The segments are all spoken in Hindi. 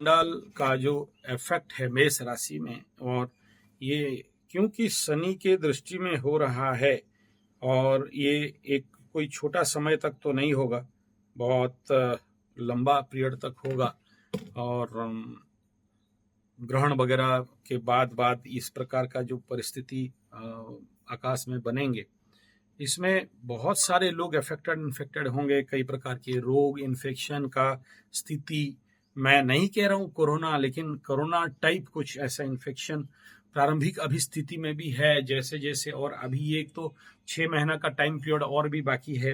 डाल का जो इफेक्ट है मेष राशि में, और ये क्योंकि शनि के दृष्टि में हो रहा है और ये एक कोई छोटा समय तक तो नहीं होगा, बहुत लंबा पीरियड तक होगा। और ग्रहण वगैरह के बाद इस प्रकार का जो परिस्थिति आकाश में बनेंगे, इसमें बहुत सारे लोग इन्फेक्टेड होंगे। कई प्रकार के रोग इन्फेक्शन का स्थिति, मैं नहीं कह रहा हूँ कोरोना, लेकिन कोरोना टाइप कुछ ऐसा इन्फेक्शन प्रारंभिक अभी स्थिति में भी है जैसे जैसे। और अभी ये तो 6 महीना का टाइम पीरियड और भी बाकी है,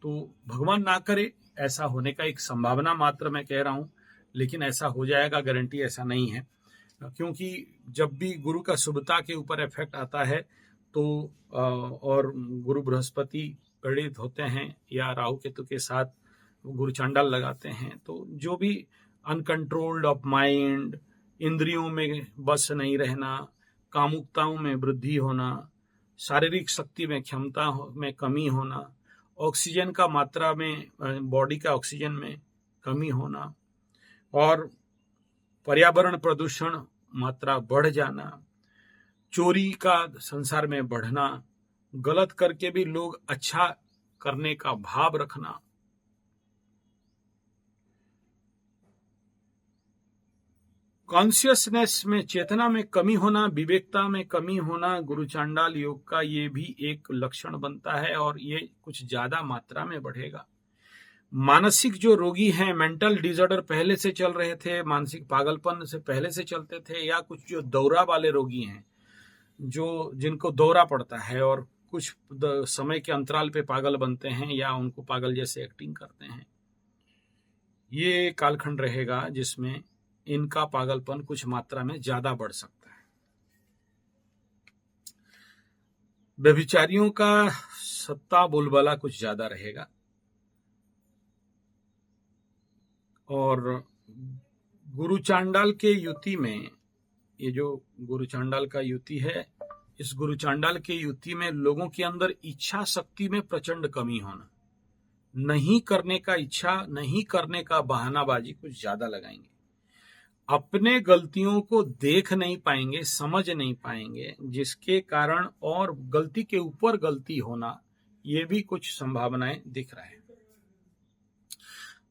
तो भगवान ना करे ऐसा होने का एक संभावना मात्र मैं कह रहा हूँ, लेकिन ऐसा हो जाएगा गारंटी ऐसा नहीं है। क्योंकि जब भी गुरु का शुभता के ऊपर इफेक्ट आता है तो और गुरु बृहस्पति पीड़ित होते हैं या राहु केतु के साथ गुरु चांडाल लगाते हैं, तो जो भी अनकंट्रोल्ड ऑफ माइंड, इंद्रियों में बस नहीं रहना, कामुकताओं में वृद्धि होना, शारीरिक शक्ति में क्षमता में कमी होना, ऑक्सीजन का मात्रा में बॉडी का ऑक्सीजन में कमी होना, और पर्यावरण प्रदूषण मात्रा बढ़ जाना, चोरी का संसार में बढ़ना, गलत करके भी लोग अच्छा करने का भाव रखना, कॉन्शियसनेस में, चेतना में कमी होना, विवेकता में कमी होना, गुरु चांडाल योग का ये भी एक लक्षण बनता है और ये कुछ ज्यादा मात्रा में बढ़ेगा। मानसिक जो रोगी हैं, मेंटल डिसऑर्डर पहले से चल रहे थे, मानसिक पागलपन से पहले से चलते थे, या कुछ जो दौरा वाले रोगी हैं, जो जिनको दौरा पड़ता है और कुछ समय के अंतराल पे पागल बनते हैं या उनको पागल जैसे एक्टिंग करते हैं, ये कालखंड रहेगा जिसमें इनका पागलपन कुछ मात्रा में ज्यादा बढ़ सकता है। व्यभिचारियों का सत्ता बोलबाला कुछ ज्यादा रहेगा, और गुरु चांडाल के युति में, ये जो गुरु चांडाल का युति है, इस गुरु चांडाल के युति में लोगों के अंदर इच्छा शक्ति में प्रचंड कमी होना, नहीं करने का इच्छा, नहीं करने का बहानाबाजी कुछ ज्यादा लगाएंगे, अपने गलतियों को देख नहीं पाएंगे, समझ नहीं पाएंगे, जिसके कारण और गलती के ऊपर गलती होना, ये भी कुछ संभावनाएं दिख रहा है।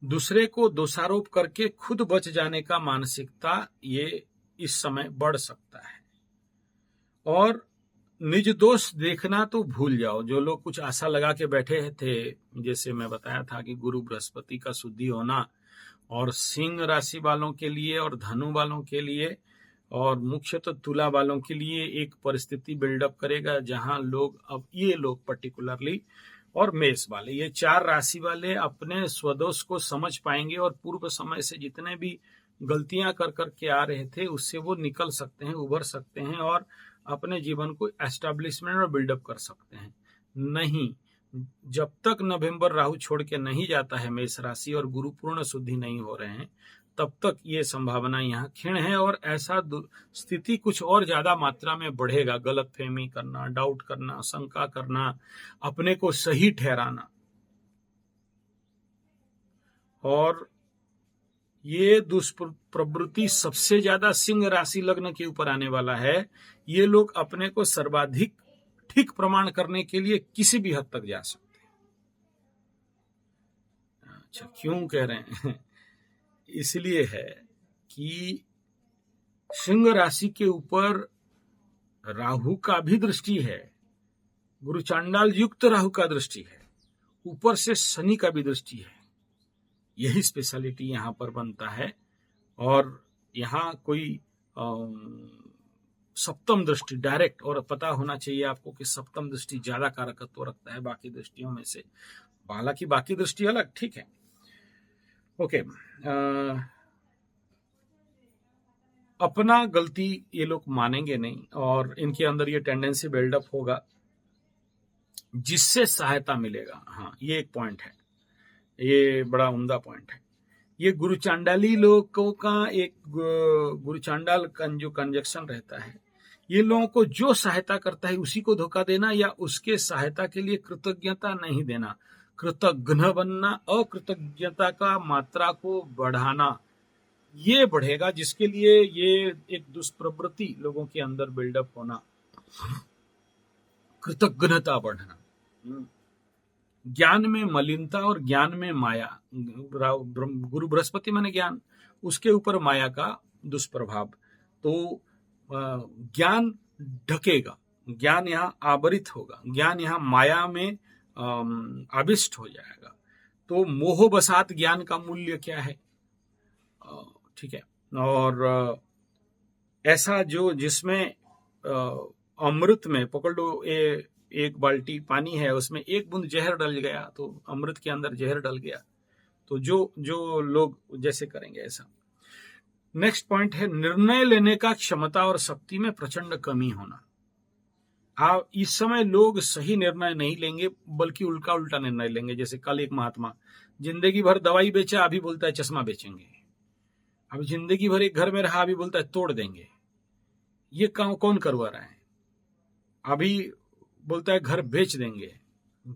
दूसरे को दोषारोप करके खुद बच जाने का मानसिकता ये इस समय बढ़ सकता है। और निज दोष देखना तो भूल जाओ। जो लोग कुछ आशा लगा के बैठे थे, जैसे मैं बताया था कि गुरु बृहस्पति का शुद्धि होना, और सिंह राशि वालों के लिए और धनु वालों के लिए और मुख्यतः तुला वालों के लिए एक परिस्थिति बिल्डअप करेगा जहां लोग, अब ये लोग पर्टिकुलरली, और मेष वाले, ये 4 राशि वाले अपने स्वदोष को समझ पाएंगे और पूर्व समय से जितने भी गलतियां कर करके आ रहे थे उससे वो निकल सकते हैं, उभर सकते हैं और अपने जीवन को एस्टैब्लिशमेंट और बिल्डअप कर सकते हैं। नहीं, जब तक नवंबर राहु छोड़ के नहीं जाता है मेष राशि और गुरु पूर्ण शुद्धि नहीं हो रहे हैं, तब तक ये संभावना यहाँ क्षीण है और ऐसा स्थिति कुछ और ज्यादा मात्रा में बढ़ेगा। गलतफहमी करना, डाउट करना, शंका करना, अपने को सही ठहराना, और ये दुष्प्रवृत्ति सबसे ज्यादा सिंह राशि लग्न के ऊपर आने वाला है। ये लोग अपने को सर्वाधिक ठीक प्रमाण करने के लिए किसी भी हद तक जा सकते हैं। अच्छा, क्यों कह रहे हैं? इसलिए है कि सिंह राशि के ऊपर राहु का भी दृष्टि है, गुरु चांडाल युक्त राहु का दृष्टि है, ऊपर से शनि का भी दृष्टि है। यही स्पेशलिटी यहाँ पर बनता है। और यहाँ कोई सप्तम दृष्टि डायरेक्ट, और पता होना चाहिए आपको कि सप्तम दृष्टि ज्यादा कारकत्व रखता है बाकी दृष्टियों में से। हालांकि बाकी दृष्टि अलग, ठीक है, ओके। अपना गलती ये लोग मानेंगे नहीं और इनके अंदर ये टेंडेंसी बिल्डअप होगा जिससे सहायता मिलेगा। हाँ, ये एक पॉइंट है, ये बड़ा उम्दा पॉइंट है। ये गुरु चांडाली लोगों का एक गुरु चांडाल का जो कंजक्शन रहता है, ये लोगों को जो सहायता करता है उसी को धोखा देना या उसके सहायता के लिए कृतज्ञता नहीं देना, कृतघ्न बनना, अकृतज्ञता का मात्रा को बढ़ाना, ये बढ़ेगा, जिसके लिए ये एक दुष्प्रवृत्ति लोगों के अंदर बिल्डअप होना, कृतज्ञता बढ़ना, ज्ञान में मलिनता और ज्ञान में माया। गुरु बृहस्पति माने ज्ञान, उसके ऊपर माया का दुष्प्रभाव। तो ज्ञान ढकेगा, ज्ञान यहाँ आवरित होगा, ज्ञान यहाँ माया में आविष्ट हो जाएगा। तो मोह बसात ज्ञान का मूल्य क्या है? ठीक है। और ऐसा जो जिसमें अमृत में पकड़ लो, एक बाल्टी पानी है, उसमें एक बूंद जहर डल गया तो अमृत के अंदर जहर डल गया। तो जो लोग जैसे करेंगे ऐसा। नेक्स्ट पॉइंट है निर्णय लेने का क्षमता और शक्ति में प्रचंड कमी होना। इस समय लोग सही निर्णय नहीं लेंगे, बल्कि उल्टा निर्णय लेंगे। जैसे कल एक महात्मा जिंदगी भर दवाई बेचा, अभी बोलता है चश्मा बेचेंगे। अब जिंदगी भर एक घर में रहा, अभी बोलता है तोड़ देंगे। ये काम कौन करवा रहा है? अभी बोलता है घर बेच देंगे,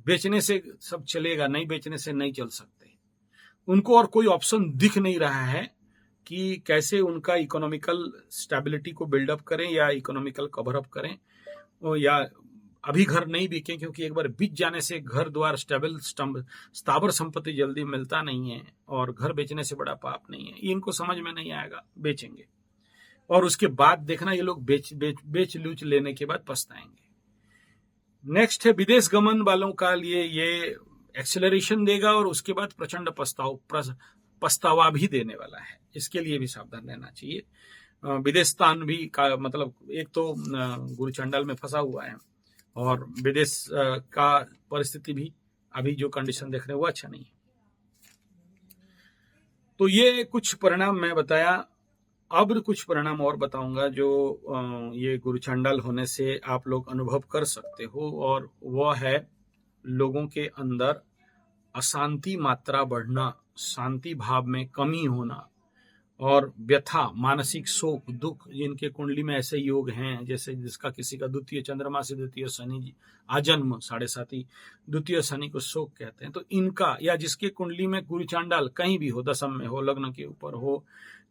बेचने से सब चलेगा, नहीं बेचने से नहीं चल सकते। उनको और कोई ऑप्शन दिख नहीं रहा है कि कैसे उनका इकोनॉमिकल स्टेबिलिटी को बिल्डअप करें या इकोनॉमिकल कवर अप करें, या अभी घर नहीं बिके, क्योंकि एक बार बिक जाने से घर द्वार स्थावर संपत्ति जल्दी मिलता नहीं है, और घर बेचने से बड़ा पाप नहीं है। इनको समझ में नहीं आएगा, बेचेंगे, और उसके बाद देखना ये लोग बेच लूच लेने के बाद पछताएंगे। नेक्स्ट है विदेश गमन वालों का लिए ये एक्सेलरेशन देगा, और उसके बाद प्रचंड पछतावा भी देने वाला है। इसके लिए भी सावधान रहना चाहिए। विदेश स्थान भी का मतलब, एक तो गुरु चंडाल में फंसा हुआ है, और विदेश का परिस्थिति भी अभी जो कंडीशन देख रहे हैं वो अच्छा नहीं है। तो ये कुछ परिणाम मैं बताया। अब कुछ परिणाम और बताऊंगा जो ये गुरु चंडाल होने से आप लोग अनुभव कर सकते हो, और वह है लोगों के अंदर अशांति मात्रा बढ़ना, शांति भाव में कमी होना, और व्यथा, मानसिक शोक, दुख। जिनके कुंडली में ऐसे योग हैं, जैसे जिसका किसी का द्वितीय चंद्रमा से द्वितीय शनि जी आजन्म 7.5 द्वितीय शनि को शोक कहते हैं, तो इनका, या जिसके कुंडली में गुरु चांडाल कहीं भी हो, दशम में हो, लग्न के ऊपर हो,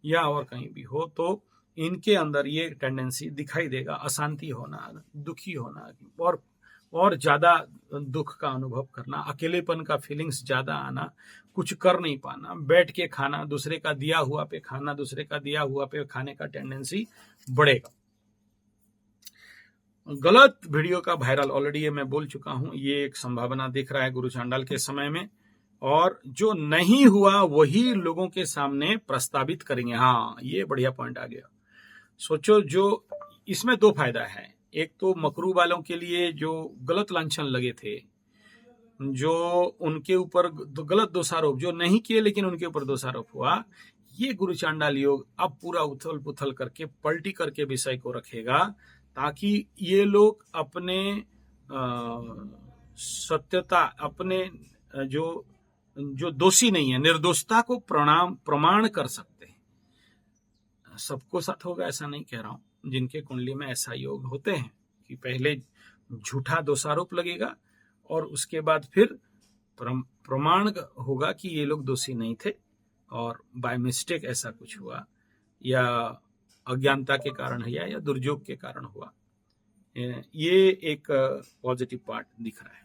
या और कहीं भी हो, तो इनके अंदर ये टेंडेंसी दिखाई देगा, अशांति होना, दुखी होना, और ज्यादा दुख का अनुभव करना, अकेलेपन का फीलिंग्स ज्यादा आना, कुछ कर नहीं पाना, बैठ के खाना, दूसरे का दिया हुआ पे खाना, दूसरे का दिया हुआ पे खाने का टेंडेंसी बढ़ेगा। गलत वीडियो का वायरल, ऑलरेडी ये मैं बोल चुका हूं, ये एक संभावना दिख रहा है गुरु चांडाल के समय में, और जो नहीं हुआ वही लोगों के सामने प्रस्तावित करेंगे। हाँ, ये बढ़िया पॉइंट आ गया। सोचो, जो इसमें दो फायदा है। एक तो मकरू वालों के लिए जो गलत लांछन लगे थे, जो उनके ऊपर गलत दोषारोप जो नहीं किए लेकिन उनके ऊपर दोषारोप हुआ, ये गुरु चांडाल योग अब पूरा उथल पुथल करके पलटी करके विषय को रखेगा, ताकि ये लोग अपने सत्यता, अपने जो दोषी नहीं है, निर्दोषता को प्रमाण कर सकते हैं। सबको साथ होगा ऐसा नहीं कह रहा हूं, जिनके कुंडली में ऐसा योग होते हैं कि पहले झूठा दोषारोप लगेगा और उसके बाद फिर प्रमाण होगा कि ये लोग दोषी नहीं थे और बाय मिस्टेक ऐसा कुछ हुआ, या अज्ञानता के कारण है, या दुर्योग के कारण हुआ। ये एक पॉजिटिव पार्ट दिख रहा है।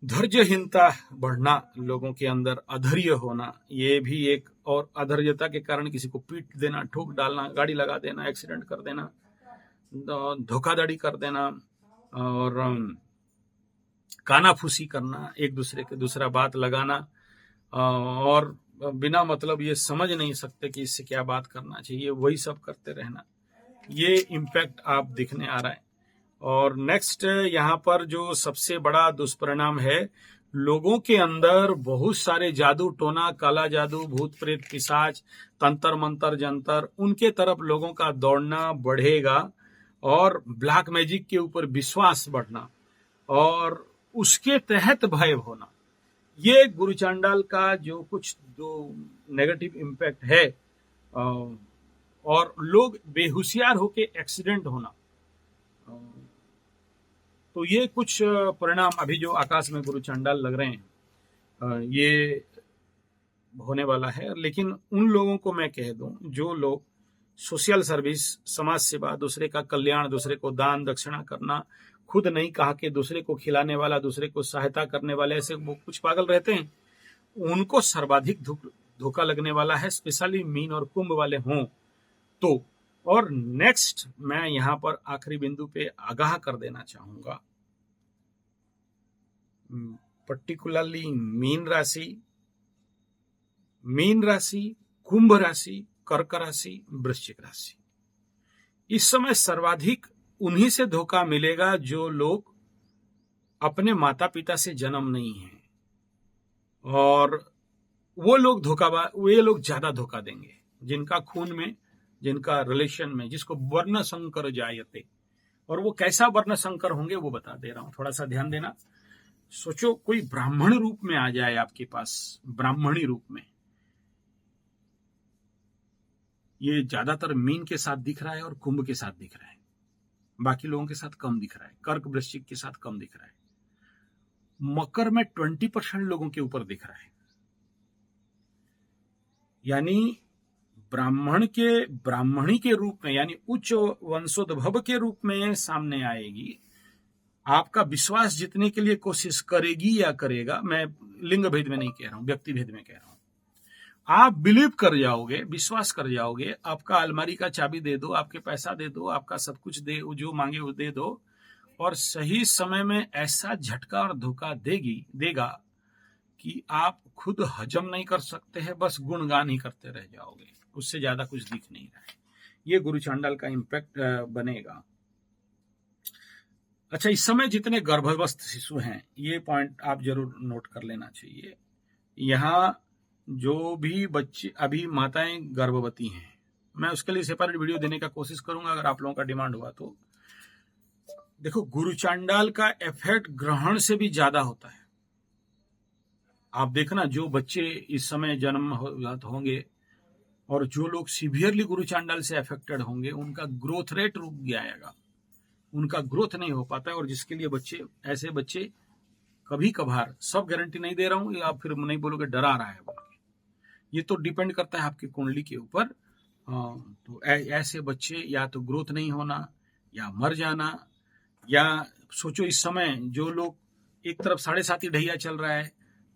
धैर्यहीनता बढ़ना, लोगों के अंदर अधैर्य होना, ये भी एक, और अधैर्यता के कारण किसी को पीट देना, ठोक डालना, गाड़ी लगा देना, एक्सीडेंट कर देना, धोखाधड़ी कर देना, और कानाफूसी करना, एक दूसरे के दूसरा बात लगाना, और बिना मतलब ये समझ नहीं सकते कि इससे क्या बात करना चाहिए, वही सब करते रहना। ये इम्पैक्ट आप दिखने आ रहा है। और नेक्स्ट यहाँ पर जो सबसे बड़ा दुष्परिणाम है, लोगों के अंदर बहुत सारे जादू टोना, काला जादू, भूत प्रेत, पिशाच, तंत्र मंत्र जंतर, उनके तरफ लोगों का दौड़ना बढ़ेगा, और ब्लैक मैजिक के ऊपर विश्वास बढ़ना, और उसके तहत भय होना। ये गुरु चांडाल का जो कुछ जो नेगेटिव इम्पैक्ट है, और लोग बेहोशियार होके एक्सीडेंट होना। तो ये कुछ परिणाम अभी जो आकाश में गुरु चांडाल लग रहे हैं, ये होने वाला है। लेकिन उन लोगों को मैं कह दूं जो लोग सोशल सर्विस, समाज सेवा, दूसरे का कल्याण, दूसरे को दान दक्षिणा करना, खुद नहीं कहा कि दूसरे को खिलाने वाला, दूसरे को सहायता करने वाले, ऐसे वो कुछ पागल रहते हैं, उनको सर्वाधिक धोखा लगने वाला है, स्पेशली मीन और कुंभ वाले हों तो। और नेक्स्ट मैं यहां पर आखिरी बिंदु पे आगाह कर देना चाहूंगा, पर्टिकुलरली मीन राशि, कुंभ राशि, कर्क राशि, वृश्चिक राशि, इस समय सर्वाधिक उन्हीं से धोखा मिलेगा जो लोग अपने माता पिता से जन्म नहीं है, और वो लोग ज्यादा धोखा देंगे जिनका खून में, जिनका रिलेशन में, जिसको वर्ण संकर जायते। और वो कैसा वर्ण संकर होंगे वो बता दे रहा हूं, थोड़ा सा ध्यान देना। सोचो कोई ब्राह्मण रूप में आ जाए आपके पास, ब्राह्मणी रूप में, ये ज्यादातर मीन के साथ दिख रहा है और कुंभ के साथ दिख रहा है, बाकी लोगों के साथ कम दिख रहा है, कर्क वृश्चिक के साथ कम दिख रहा है, मकर में 20% लोगों के ऊपर दिख रहा है। यानी ब्राह्मणी के रूप में, यानी उच्च वंशोद्भव के रूप में सामने आएगी, आपका विश्वास जीतने के लिए कोशिश करेगी या करेगा। मैं लिंग भेद में नहीं कह रहा हूं, व्यक्ति भेद में कह रहा हूं। आप बिलीव कर जाओगे, विश्वास कर जाओगे, आपका अलमारी का चाबी दे दो, आपके पैसा दे दो, आपका सब कुछ दे, जो मांगे वो दे दो, और सही समय में ऐसा झटका और धोखा देगा कि आप खुद हजम नहीं कर सकते हैं, बस गुणगान ही करते रह जाओगे, उससे ज्यादा कुछ दिख नहीं रहा है। ये गुरु चांडाल का इंपैक्ट बनेगा। अच्छा, इस समय जितने गर्भवस्थ शिशु हैं, ये पॉइंट आप जरूर नोट कर लेना चाहिए। यहाँ जो भी बच्चे, अभी माताएं गर्भवती हैं, मैं उसके लिए सेपरेट वीडियो देने का कोशिश करूंगा अगर आप लोगों का डिमांड हुआ तो। देखो, गुरु चांडाल का इफेक्ट ग्रहण से भी ज्यादा होता है। आप देखना, जो बच्चे इस समय जन्म होंगे और जो लोग सिवियरली गुरु चांडाल से अफेक्टेड होंगे, उनका ग्रोथ रेट रुक जाएगा, उनका ग्रोथ नहीं हो पाता है। और जिसके लिए ऐसे बच्चे कभी कभार, सब गारंटी नहीं दे रहा हूं, आप फिर नहीं बोलोगे डरा रहा है बोल के, ये तो डिपेंड करता है आपकी कुंडली के ऊपर। तो ऐसे बच्चे या तो ग्रोथ नहीं होना, या मर जाना, या सोचो इस समय जो लोग, एक तरफ 7.5 ढैया चल रहा है,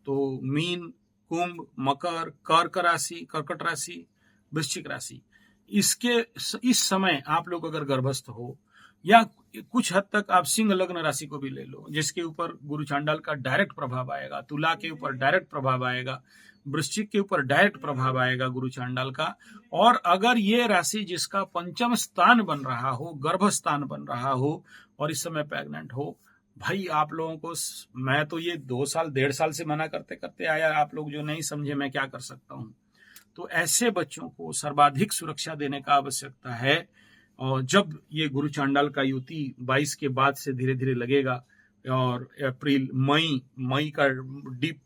तो मीन, कुंभ, मकर, कर्कट राशि, वृश्चिक राशि, इस समय आप लोग अगर गर्भस्थ हो, या कुछ हद तक आप सिंह लग्न राशि को भी ले लो, जिसके ऊपर गुरु चांडाल का डायरेक्ट प्रभाव आएगा, तुला के ऊपर डायरेक्ट प्रभाव आएगा, वृश्चिक के ऊपर डायरेक्ट प्रभाव आएगा गुरु चांडाल का। और अगर ये राशि जिसका पंचम स्थान बन रहा हो, गर्भ स्थान बन रहा हो, और इस समय प्रेग्नेंट हो, भाई आप लोगों को, मैं तो ये 2 साल 1.5 साल से मना करते करते आया, आप लोग जो नहीं समझे मैं क्या कर सकता हूं। तो ऐसे बच्चों को सर्वाधिक सुरक्षा देने का आवश्यकता है। और जब ये गुरु चांडाल का युति 22 के बाद से धीरे धीरे लगेगा, और अप्रैल, मई का डीप,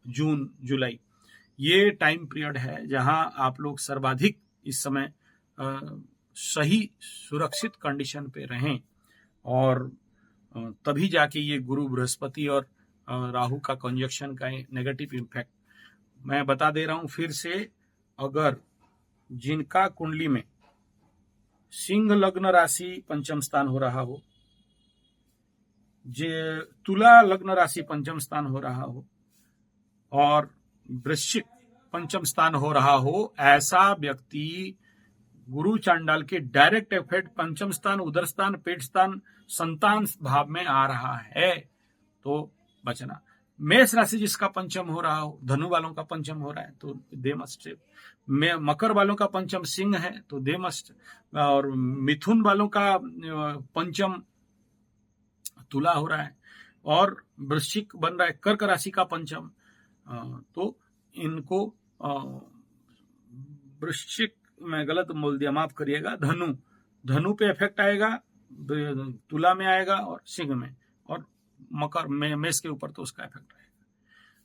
जून, जुलाई, ये टाइम पीरियड है जहां आप लोग सर्वाधिक इस समय सही सुरक्षित कंडीशन पे रहें। और तभी जाके ये गुरु, बृहस्पति और राहु का कंजक्शन का नेगेटिव इम्पैक्ट मैं बता दे रहा हूं फिर से। अगर जिनका कुंडली में सिंह लग्न राशि पंचम स्थान हो रहा हो, तुला लग्न राशि पंचम स्थान हो रहा हो, और वृश्चिक पंचम स्थान हो रहा हो, ऐसा व्यक्ति गुरु चांडाल के डायरेक्ट इफेक्ट पंचम स्थान, उदर स्थान, पेट स्थान, संतान भाव में आ रहा है, तो बचना। मेष राशि जिसका पंचम हो रहा हो, धनु वालों का पंचम हो रहा है तो दे मस्ट। मकर वालों का पंचम सिंह है तो दे मस्ट। और मिथुन वालों का पंचम तुला हो रहा है, और वृश्चिक बन रहा है कर्क राशि का पंचम, तो इनको वृश्चिक में गलत बोल दिया, माफ करिएगा, धनु पे इफेक्ट आएगा, तुला में आएगा, और सिंह में, और मकर में, मेष के ऊपर तो उसका इफेक्ट आएगा।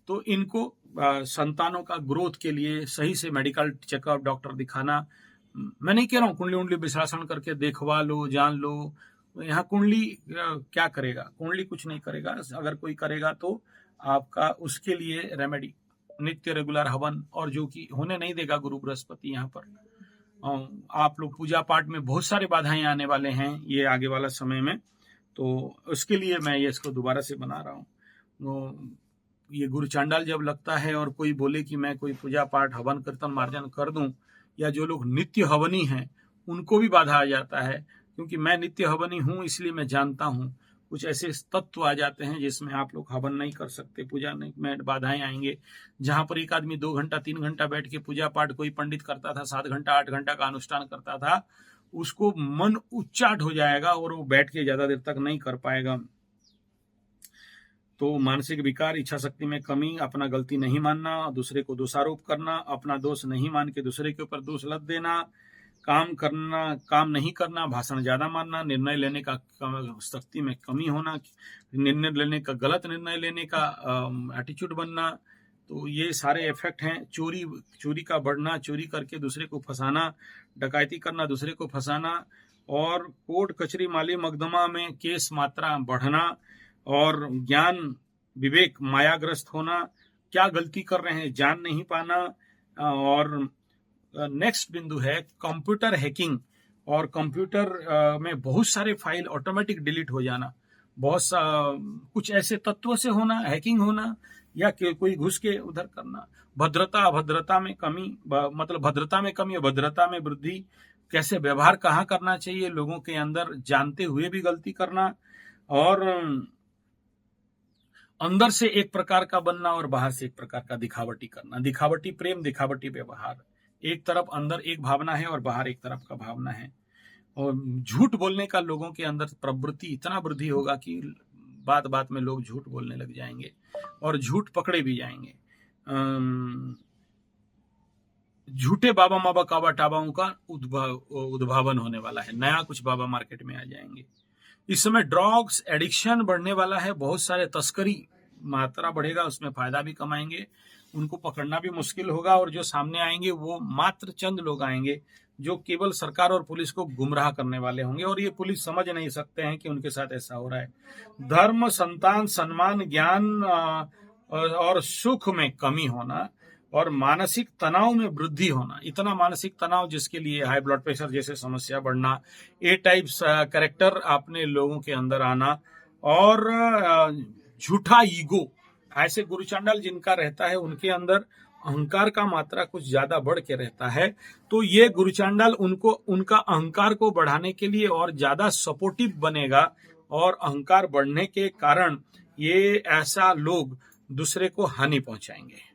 तो इनको संतानों का ग्रोथ के लिए सही से मेडिकल चेकअप, डॉक्टर दिखाना। मैं नहीं कह रहा हूँ कुंडली उंडली विश्लेषण करके देखवा लो, जान लो, यहाँ कुंडली क्या करेगा, कुंडली कुछ नहीं करेगा। अगर कोई करेगा तो आपका उसके लिए रेमेडी नित्य रेगुलर हवन, और जो कि होने नहीं देगा गुरु बृहस्पति यहाँ पर। आप लोग पूजा पाठ में बहुत सारे बाधाएं आने वाले हैं ये आगे वाला समय में, तो उसके लिए मैं ये इसको दोबारा से बना रहा हूँ। ये गुरु चांडाल जब लगता है और कोई बोले कि मैं कोई पूजा पाठ हवन कीर्तन मार्जन कर दूं, या जो लोग नित्य हवनी हैं उनको भी बाधा आ जाता है, क्योंकि मैं नित्य हवनी हूं इसलिए मैं जानता हूं कुछ ऐसे तत्व आ जाते हैं जिसमें आप लोग हवन नहीं कर सकते, पूजा नहीं में बाधाएं आएंगे। जहां पर एक आदमी 2 घंटा 3 घंटा बैठ के पूजा पाठ कोई पंडित करता था, 7 घंटा 8 घंटा का अनुष्ठान करता था, उसको मन उच्चाट हो जाएगा और वो बैठ के ज्यादा देर तक नहीं कर पाएगा। तो मानसिक विकार, इच्छा शक्ति में कमी, अपना गलती नहीं मानना, दूसरे को दोषारोप करना, अपना दोष नहीं मान के दूसरे के ऊपर दोष लद देना, काम नहीं करना, भाषण ज्यादा मानना, निर्णय लेने का शक्ति में कमी होना, गलत निर्णय लेने का एटीट्यूड बनना, तो ये सारे इफेक्ट हैं। चोरी का बढ़ना, चोरी करके दूसरे को फंसाना, डकैती करना, दूसरे को फंसाना, और कोर्ट कचहरी माली मकदमा में केस मात्रा बढ़ना, और ज्ञान विवेक मायाग्रस्त होना, क्या गलती कर रहे हैं जान नहीं पाना। और नेक्स्ट बिंदु है कंप्यूटर हैकिंग, और कंप्यूटर में बहुत सारे फाइल ऑटोमेटिक डिलीट हो जाना, कुछ ऐसे तत्वों से होना, हैकिंग होना, या कोई घुस के उधर करना। अभद्रता में कमी, मतलब भद्रता में कमी और भद्रता में वृद्धि, कैसे व्यवहार कहाँ करना चाहिए लोगों के अंदर जानते हुए भी गलती करना, और अंदर से एक प्रकार का बनना और बाहर से एक प्रकार का दिखावटी करना, दिखावटी प्रेम, दिखावटी व्यवहार। एक तरफ अंदर एक भावना है और बाहर एक तरफ का भावना है। और झूठ बोलने का लोगों के अंदर प्रवृत्ति इतना वृद्धि होगा कि बात बात में लोग झूठ बोलने लग जाएंगे और झूठ पकड़े भी जाएंगे। झूठे बाबा माबा काबा टाबाओं का उद्भावन होने वाला है, नया कुछ बाबा मार्केट में आ जाएंगे। इस समय ड्रग्स एडिक्शन बढ़ने वाला है, बहुत सारे तस्करी मात्रा बढ़ेगा, उसमें फायदा भी कमाएंगे, उनको पकड़ना भी मुश्किल होगा, और जो सामने आएंगे वो मात्र चंद लोग आएंगे जो केवल सरकार और पुलिस को गुमराह करने वाले होंगे, और ये पुलिस समझ नहीं सकते हैं कि उनके साथ ऐसा हो रहा है। धर्म, संतान, सम्मान, ज्ञान और सुख में कमी होना, और मानसिक तनाव में वृद्धि होना। इतना मानसिक तनाव जिसके लिए हाई ब्लड प्रेशर जैसे समस्या बढ़ना, ए टाइप्स कैरेक्टर अपने लोगों के अंदर आना, और झूठा ईगो। ऐसे गुरु चांडाल जिनका रहता है उनके अंदर अहंकार का मात्रा कुछ ज्यादा बढ़ के रहता है, तो ये गुरु चांडाल उनको उनका अहंकार को बढ़ाने के लिए और ज्यादा सपोर्टिव बनेगा, और अहंकार बढ़ने के कारण ये ऐसा लोग दूसरे को हानि पहुंचाएंगे।